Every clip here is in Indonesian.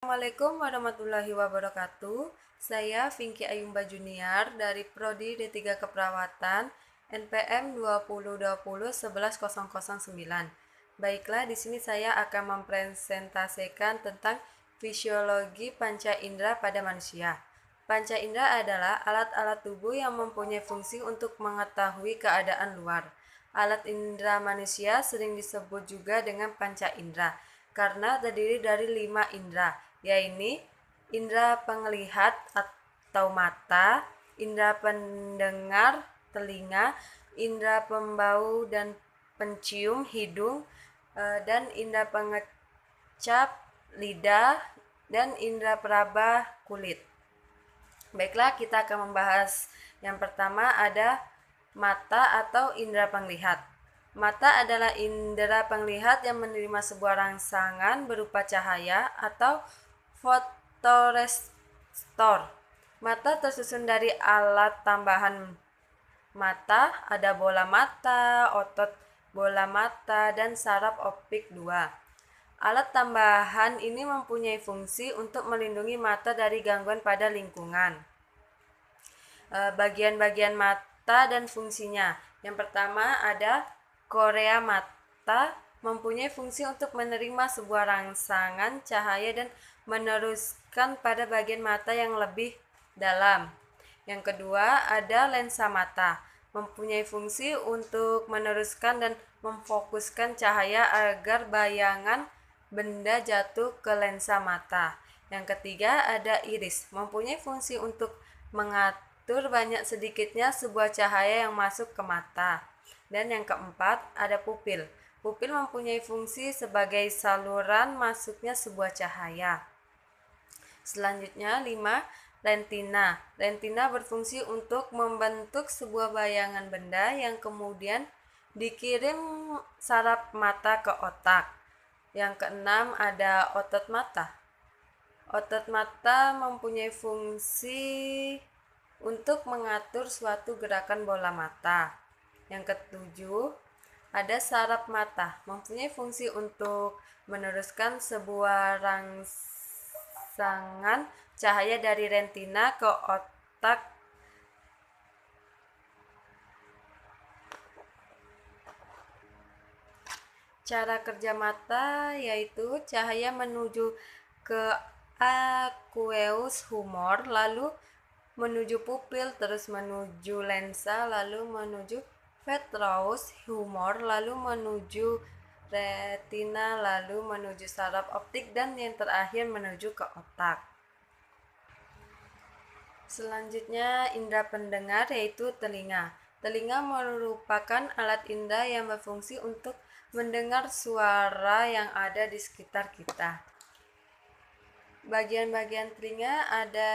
Assalamualaikum warahmatullahi wabarakatuh. Saya Vinky Ayumba Junior dari Prodi D3 Keperawatan NPM 2020-11009. Baiklah, di sini saya akan mempresentasikan tentang fisiologi panca indera pada manusia. Panca indera adalah alat-alat tubuh yang mempunyai fungsi untuk mengetahui keadaan luar. Alat indera manusia sering disebut juga dengan panca indera karena terdiri dari 5 indera, yaitu indera penglihat atau mata, indera pendengar telinga, indera pembau dan pencium hidung, dan indera pengecap lidah, dan indera peraba kulit. Baiklah, kita akan membahas yang pertama ada mata atau indera penglihat. Mata adalah indera penglihat yang menerima sebuah rangsangan berupa cahaya atau fotoreseptor. Mata tersusun dari alat tambahan mata, ada bola mata, otot bola mata, dan saraf optik 2. Alat tambahan ini mempunyai fungsi untuk melindungi mata dari gangguan pada lingkungan. Bagian-bagian mata dan fungsinya. Yang pertama ada korea mata, mempunyai fungsi untuk menerima sebuah rangsangan cahaya dan meneruskan pada bagian mata yang lebih dalam. Yang kedua ada lensa mata, mempunyai fungsi untuk meneruskan dan memfokuskan cahaya agar bayangan benda jatuh ke lensa mata. Yang ketiga ada iris, mempunyai fungsi untuk mengatur banyak sedikitnya sebuah cahaya yang masuk ke mata. Dan yang keempat ada pupil. Pupil mempunyai fungsi sebagai saluran masuknya sebuah cahaya. Selanjutnya 5. Retina. Retina berfungsi untuk membentuk sebuah bayangan benda yang kemudian dikirim saraf mata ke otak. Yang keenam ada otot mata. Otot mata mempunyai fungsi untuk mengatur suatu gerakan bola mata. Yang ketujuh ada saraf mata, mempunyai fungsi untuk meneruskan sebuah rangsangan cahaya dari retina ke otak. Cara kerja mata yaitu cahaya menuju ke aqueous humor, lalu menuju pupil, terus menuju lensa, lalu menuju vitreous humor, lalu menuju retina, lalu menuju saraf optik, dan yang terakhir menuju ke otak. Selanjutnya indera pendengar yaitu telinga. Telinga merupakan alat indera yang berfungsi untuk mendengar suara yang ada di sekitar kita. Bagian-bagian telinga ada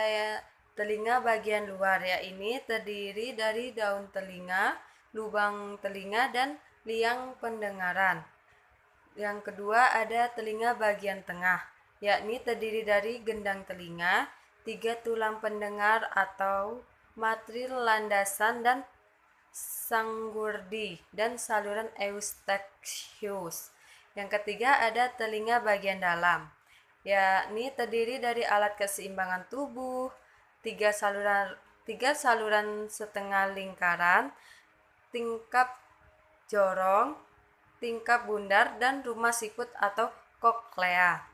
telinga bagian luar, ini terdiri dari daun telinga, lubang telinga, dan liang pendengaran. Yang kedua ada telinga bagian tengah, yakni terdiri dari gendang telinga, 3 tulang pendengar atau matril landasan dan sanggurdi, dan saluran eustachius. Yang ketiga ada telinga bagian dalam, yakni terdiri dari alat keseimbangan tubuh, 3 saluran setengah lingkaran, tingkap jorong, tingkap bundar, dan rumah siput atau koklea.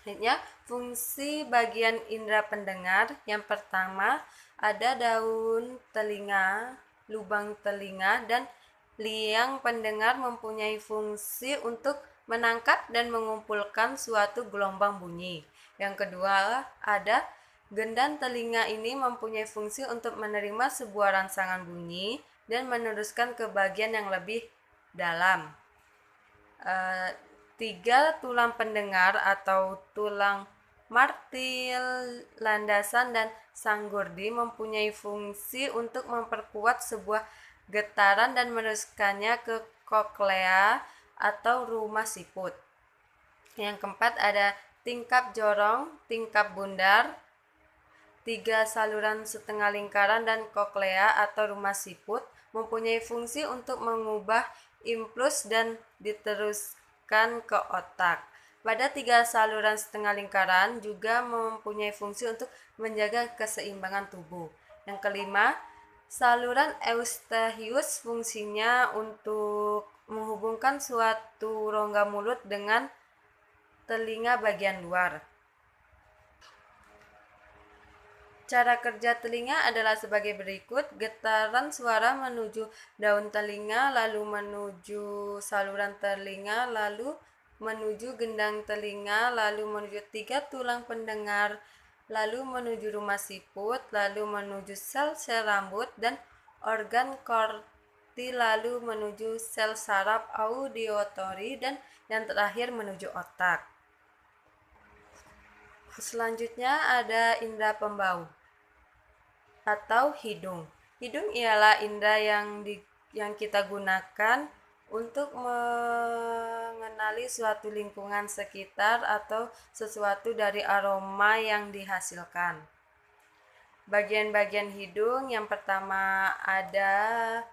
Selanjutnya, fungsi bagian indera pendengar. Yang pertama ada daun telinga, lubang telinga, dan liang pendengar mempunyai fungsi untuk menangkap dan mengumpulkan suatu gelombang bunyi. Yang kedua ada gendang telinga, ini mempunyai fungsi untuk menerima sebuah rangsangan bunyi dan meneruskan ke bagian yang lebih dalam. 3 tulang pendengar atau tulang martil, landasan, dan sanggurdi mempunyai fungsi untuk memperkuat sebuah getaran dan meneruskannya ke koklea atau rumah siput. Yang keempat ada tingkap jorong, tingkap bundar, 3 saluran setengah lingkaran, dan koklea atau rumah siput mempunyai fungsi untuk mengubah impuls dan diteruskan ke otak. Pada 3 saluran setengah lingkaran juga mempunyai fungsi untuk menjaga keseimbangan tubuh. Yang kelima, saluran eustachius fungsinya untuk menghubungkan suatu rongga mulut dengan telinga bagian luar. Cara kerja telinga adalah sebagai berikut. Getaran suara menuju daun telinga, lalu menuju saluran telinga, lalu menuju gendang telinga, lalu menuju 3 tulang pendengar, lalu menuju rumah siput, lalu menuju sel-sel rambut dan organ korti, lalu menuju sel saraf auditory, dan yang terakhir menuju otak. Selanjutnya ada indera pembau atau hidung. Hidung ialah indera yang kita gunakan untuk mengenali suatu lingkungan sekitar atau sesuatu dari aroma yang dihasilkan. Bagian-bagian hidung, yang pertama ada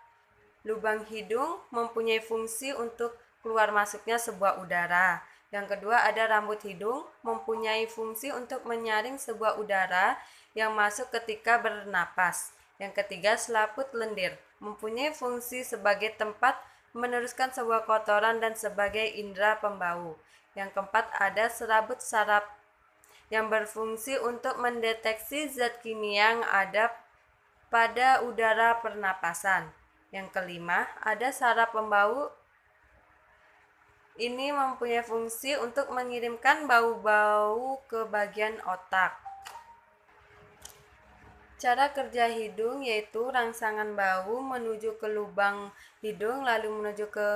lubang hidung, mempunyai fungsi untuk keluar masuknya sebuah udara. Yang kedua ada rambut hidung, mempunyai fungsi untuk menyaring sebuah udara yang masuk ketika bernapas. Yang ketiga selaput lendir, mempunyai fungsi sebagai tempat meneruskan sebuah kotoran dan sebagai indera pembau. Yang keempat ada serabut saraf yang berfungsi untuk mendeteksi zat kimia yang ada pada udara pernapasan. Yang kelima ada saraf pembau. Ini mempunyai fungsi untuk mengirimkan bau-bau ke bagian otak. Cara kerja hidung yaitu rangsangan bau menuju ke lubang hidung, lalu menuju ke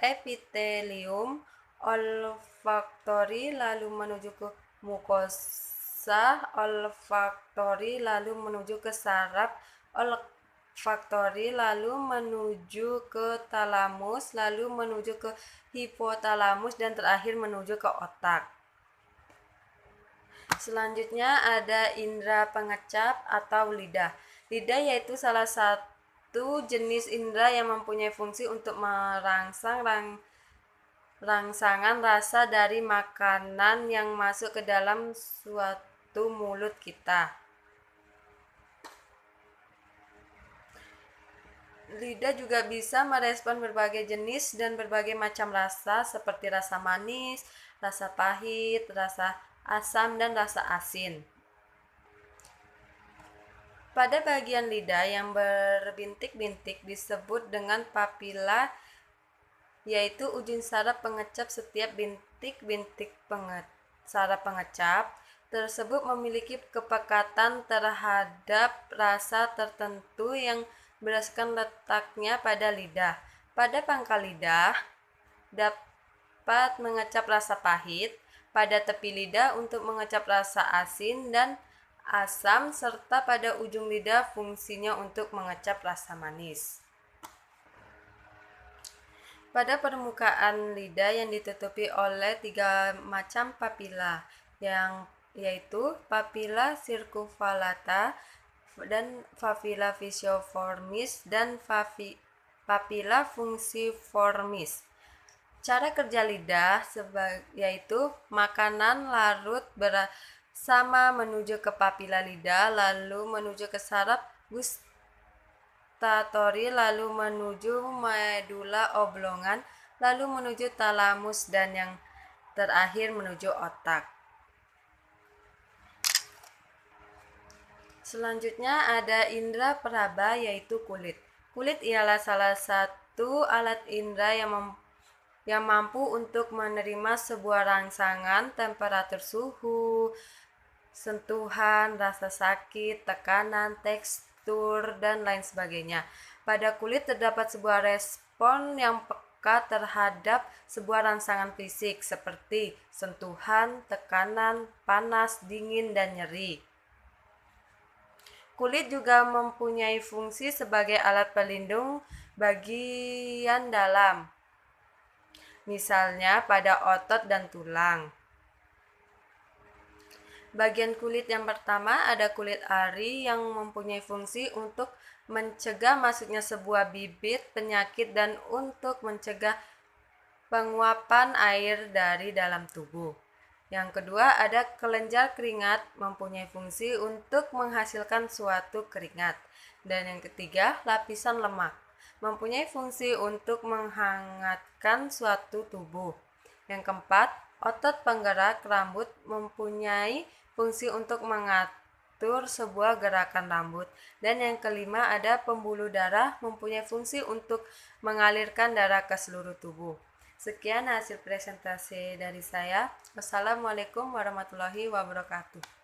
epitelium olfaktori, lalu menuju ke mukosa olfaktori, lalu menuju ke saraf olfaktori, lalu menuju ke talamus, lalu menuju ke hipotalamus, dan terakhir menuju ke otak. Selanjutnya ada indera pengecap atau lidah. Lidah yaitu salah satu jenis indera yang mempunyai fungsi untuk merangsang rangsangan rasa dari makanan yang masuk ke dalam suatu mulut kita. Lidah juga bisa merespon berbagai jenis dan berbagai macam rasa seperti rasa manis, rasa pahit, rasa asam, dan rasa asin. Pada bagian lidah yang berbintik-bintik disebut dengan papila, yaitu ujung saraf pengecap. Setiap bintik-bintik saraf pengecap tersebut memiliki kepekatan terhadap rasa tertentu yang berdasarkan letaknya pada lidah. Pada pangkal lidah dapat mengecap rasa pahit, pada tepi lidah untuk mengecap rasa asin dan asam, serta pada ujung lidah fungsinya untuk mengecap rasa manis. Pada permukaan lidah yang ditutupi oleh 3 macam papila, yaitu papila circumvallata dan papila physioformis dan papila funciformis. Cara kerja lidah yaitu makanan larut bersama menuju ke papila lidah, lalu menuju ke saraf gustatori, lalu menuju medula oblongan, lalu menuju talamus, dan yang terakhir menuju otak. Selanjutnya ada indera peraba yaitu kulit. Kulit ialah salah satu alat indera yang mampu untuk menerima sebuah rangsangan, temperatur suhu, sentuhan, rasa sakit, tekanan, tekstur, dan lain sebagainya. Pada kulit terdapat sebuah respon yang peka terhadap sebuah rangsangan fisik seperti sentuhan, tekanan, panas, dingin, dan nyeri. Kulit juga mempunyai fungsi sebagai alat pelindung bagian dalam, misalnya pada otot dan tulang. Bagian kulit yang pertama ada kulit ari yang mempunyai fungsi untuk mencegah masuknya sebuah bibit penyakit dan untuk mencegah penguapan air dari dalam tubuh. Yang kedua, ada kelenjar keringat mempunyai fungsi untuk menghasilkan suatu keringat. Dan yang ketiga, lapisan lemak mempunyai fungsi untuk menghangatkan suatu tubuh. Yang keempat, otot penggerak rambut mempunyai fungsi untuk mengatur sebuah gerakan rambut. Dan yang kelima, ada pembuluh darah mempunyai fungsi untuk mengalirkan darah ke seluruh tubuh. Sekian hasil presentasi dari saya. Wassalamualaikum warahmatullahi wabarakatuh.